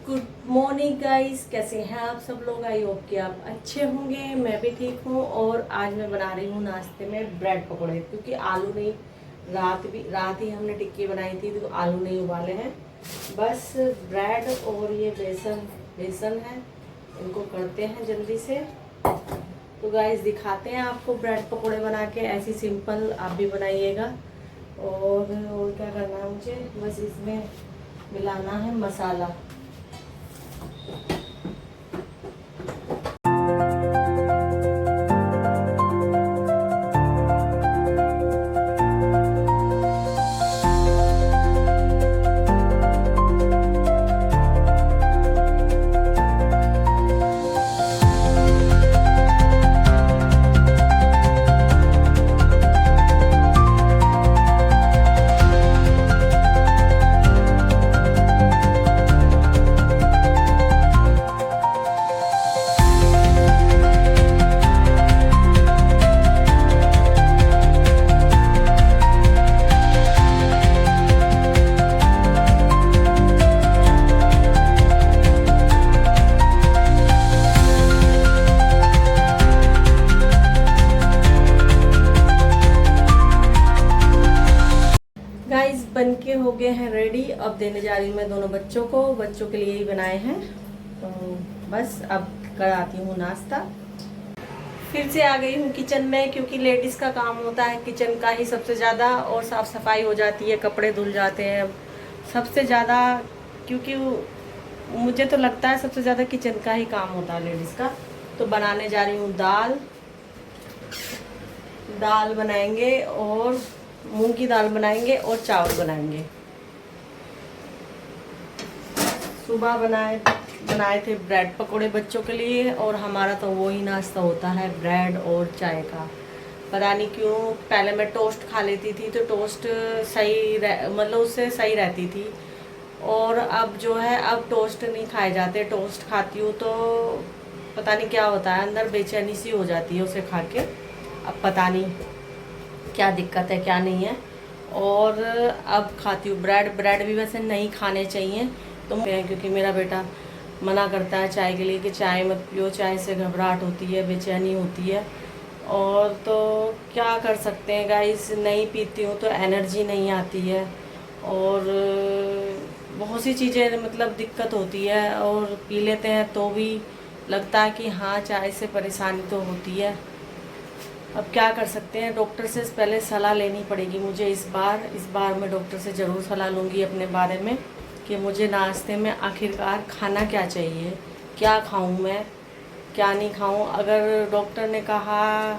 Good morning guys, कैसे हैं आप सब लोग। आई होप कि आप अच्छे होंगे। मैं भी ठीक हूँ। और आज मैं बना रही हूँ नाश्ते में ब्रेड पकौड़े, क्योंकि आलू नहीं, रात ही हमने टिक्की बनाई थी तो आलू नहीं उबाले हैं। बस ब्रेड और ये बेसन है, इनको करते हैं जल्दी से। तो गाइस दिखाते हैं आपको ब्रेड पकौड़े बना के, ऐसी सिंपल आप भी बनाइएगा। और क्या करना है मुझे, बस इसमें मिलाना है मसाला। गाइस बन के हो गए हैं रेडी। अब देने जा रही हूँ मैं दोनों बच्चों को, बच्चों के लिए ही बनाए हैं। तो बस अब कराती हूँ नाश्ता। फिर से आ गई हूँ किचन में, क्योंकि लेडीज़ का काम होता है किचन का ही सबसे ज़्यादा। और साफ़ सफाई हो जाती है, कपड़े धुल जाते हैं सबसे ज़्यादा। क्योंकि मुझे तो लगता है सबसे ज़्यादा किचन का ही काम होता है लेडीज़ का। तो बनाने जा रही हूँ दाल बनाएंगे, और मूंग की दाल बनाएंगे और चावल बनाएंगे। सुबह बनाए थे ब्रेड पकोड़े बच्चों के लिए, और हमारा तो वो ही नाश्ता होता है, ब्रेड और चाय का। पता नहीं क्यों, पहले मैं टोस्ट खा लेती थी तो टोस्ट मतलब उससे सही रहती थी। और अब जो है, अब टोस्ट नहीं खाए जाते। टोस्ट खाती हूँ तो पता नहीं क्या होता है, अंदर बेचैनी सी हो जाती है उसे खा के। अब पता नहीं क्या दिक्कत है क्या नहीं है। और अब खाती हूँ ब्रेड भी वैसे नहीं खाने चाहिए तो, क्योंकि मेरा बेटा मना करता है चाय के लिए कि चाय मत पियो, चाय से घबराहट होती है, बेचैनी होती है। और तो क्या कर सकते हैं गाइस, नहीं पीती हूँ तो एनर्जी नहीं आती है, और बहुत सी चीज़ें मतलब दिक्कत होती है। और पी लेते हैं तो भी लगता है कि हाँ, चाय से परेशानी तो होती है। अब क्या कर सकते हैं, डॉक्टर से पहले सलाह लेनी पड़ेगी मुझे इस बार मैं डॉक्टर से ज़रूर सलाह लूँगी अपने बारे में, कि मुझे नाश्ते में आखिरकार खाना क्या चाहिए, क्या खाऊं मैं, क्या नहीं खाऊं। अगर डॉक्टर ने कहा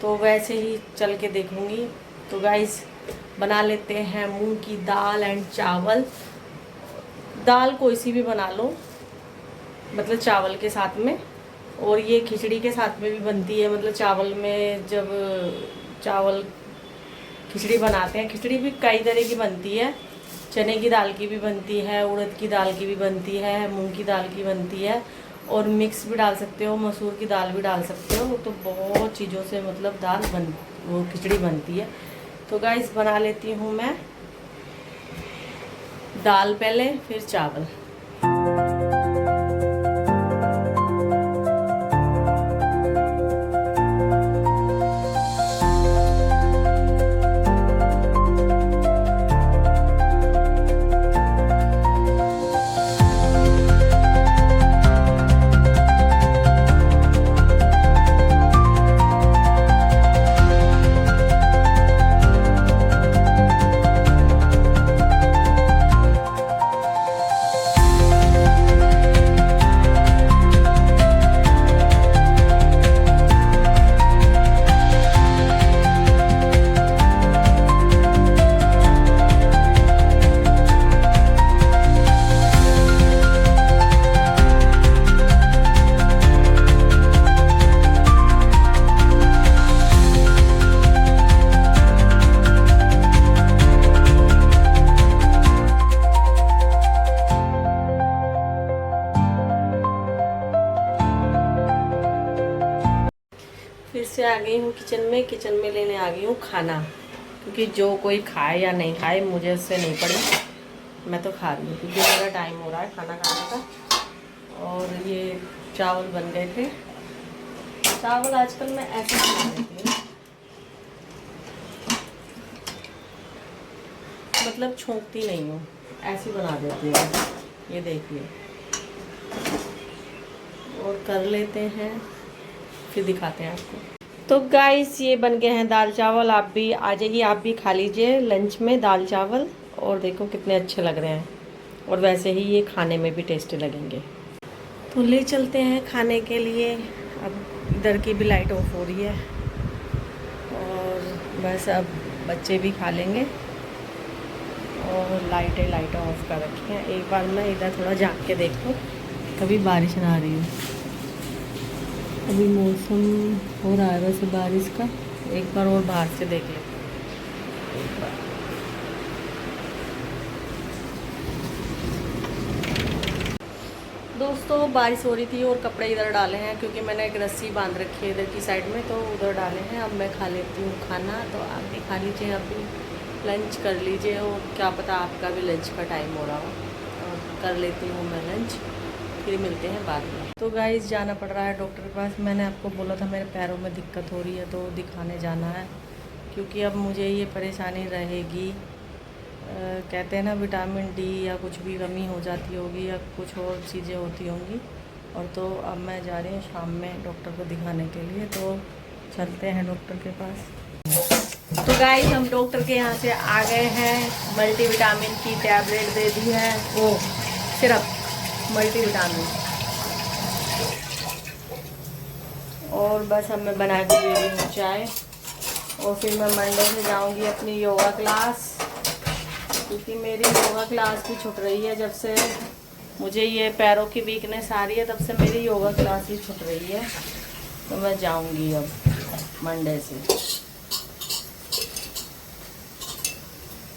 तो वैसे ही चल के देखूँगी। तो गाइस बना लेते हैं मूंग की दाल एंड चावल। दाल कोई सी भी बना लो, मतलब चावल के साथ में। और ये खिचड़ी के साथ में भी बनती है, मतलब चावल में जब चावल खिचड़ी बनाते हैं, खिचड़ी भी कई तरह की बनती है। चने की दाल की भी बनती है, उड़द की दाल की भी बनती है, मूंग की दाल की बनती है, और मिक्स भी डाल सकते हो, मसूर की दाल भी डाल सकते हो। तो बहुत चीज़ों से मतलब वो खिचड़ी बनती है। तो गाइस बना लेती हूँ मैं दाल पहले, फिर चावल। फिर से आ गई हूँ किचन में लेने आ गई हूँ खाना, क्योंकि जो कोई खाए या नहीं खाए मुझे उससे नहीं पड़ी। मैं तो खा रही हूँ क्योंकि मेरा टाइम हो रहा है खाना खाने का। और ये चावल बन गए थे। चावल आजकल मैं ऐसे बना देती हूँ, मतलब छोंकती नहीं हूँ, ऐसी बना देती हूँ। ये देखिए, और कर लेते हैं, फिर दिखाते हैं आपको। तो गाइस ये बन गए हैं दाल चावल। आप भी आ जाइए, आप भी खा लीजिए लंच में दाल चावल। और देखो कितने अच्छे लग रहे हैं, और वैसे ही ये खाने में भी टेस्टी लगेंगे। तो ले चलते हैं खाने के लिए। अब इधर की भी लाइट ऑफ हो रही है, और बस अब बच्चे भी खा लेंगे। और लाइटें ऑफ कर रखी हैं। एक बार मैं इधर थोड़ा झाँक के देखूँ, कभी बारिश ना आ रही हो। अभी मौसम हो रहा है वैसे बारिश का। एक बार और बाहर से देख लेते हैं एक बार। दोस्तों बारिश हो रही थी और कपड़े इधर डाले हैं, क्योंकि मैंने एक रस्सी बांध रखी है इधर की साइड में, तो उधर डाले हैं। अब मैं खा लेती हूँ खाना। तो आप भी खा लीजिए, आप भी लंच कर लीजिए। और क्या पता आपका भी लंच का टाइम हो रहा हो। और कर लेती हूँ मैं लंच, फिर मिलते हैं बाद में। तो गाइस जाना पड़ रहा है डॉक्टर के पास। मैंने आपको बोला था मेरे पैरों में दिक्कत हो रही है, तो दिखाने जाना है, क्योंकि अब मुझे ये परेशानी रहेगी। कहते हैं ना विटामिन डी या कुछ भी कमी हो जाती होगी, या कुछ और चीज़ें होती होंगी। और तो अब मैं जा रही हूँ शाम में डॉक्टर को दिखाने के लिए। तो चलते हैं डॉक्टर के पास। तो गाइस हम डॉक्टर के यहाँ से आ गए हैं। मल्टीविटामिन की टैबलेट दे दी है, वो सिरप मल्टीविटामिन। और बस अब मैं बना के दे रही हूँ चाय। और फिर मैं मंडे से जाऊँगी अपनी योगा क्लास, क्योंकि मेरी योगा क्लास भी छूट रही है। जब से मुझे ये पैरों की वीकनेस आ रही है, तब से मेरी योगा क्लास भी छूट रही है। तो मैं जाऊँगी अब मंडे से।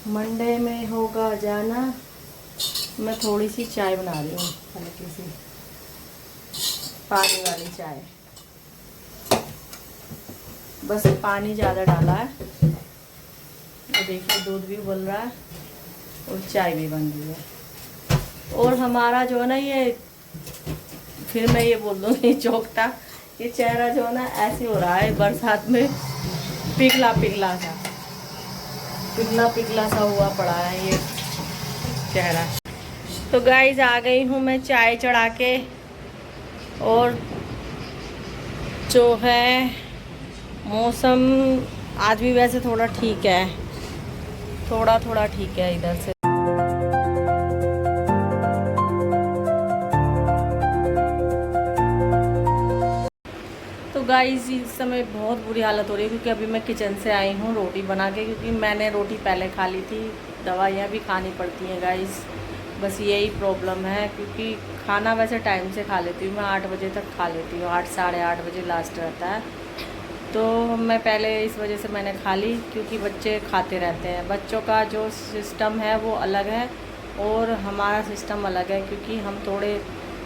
मंडे में होगा जाना। मैं थोड़ी सी चाय बना रही हूँ, हल्की सी पानी वाली चाय। बस पानी ज़्यादा डाला है। ये देखिए दूध भी उबल रहा है और चाय भी बन रही है। और हमारा जो है ना, ये फिर मैं ये बोल दूँगी चौकता, ये चेहरा जो है ना ऐसे हो रहा है बरसात में, पिघला पिघला सा हुआ पड़ा है ये चेहरा। तो गाइस आ गई हूँ मैं चाय चढ़ा के। और जो है मौसम आज भी वैसे थोड़ा ठीक है, थोड़ा ठीक है इधर से। तो गाइस इस समय बहुत बुरी हालत हो रही है, क्योंकि अभी मैं किचन से आई हूँ रोटी बना के, क्योंकि मैंने रोटी पहले खा ली थी। दवाइयाँ भी खानी पड़ती हैं गाइस, बस यही प्रॉब्लम है। क्योंकि खाना वैसे टाइम से खा लेती हूँ मैं, 8 बजे तक खा लेती हूँ, 8 साढ़े 8 बजे लास्ट रहता है। तो मैं पहले इस वजह से मैंने खा ली, क्योंकि बच्चे खाते रहते हैं। बच्चों का जो सिस्टम है वो अलग है, और हमारा सिस्टम अलग है, क्योंकि हम थोड़े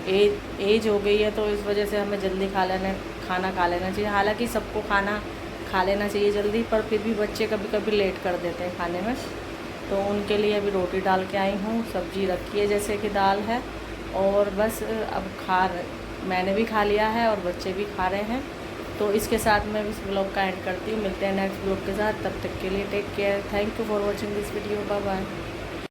एज हो गई है, तो इस वजह से हमें जल्दी खाना खा लेना चाहिए। हालांकि सबको खाना खा लेना चाहिए जल्दी, पर फिर भी बच्चे कभी कभी लेट कर देते हैं खाने में। तो उनके लिए अभी रोटी डाल के आई हूँ, सब्जी रखी है जैसे कि दाल है, और बस अब मैंने भी खा लिया है और बच्चे भी खा रहे हैं। तो इसके साथ मैं इस ब्लॉग का एंड करती हूँ। मिलते हैं नेक्स्ट ब्लॉग के साथ, तब तक के लिए take care. Thank you for watching this video. Bye bye.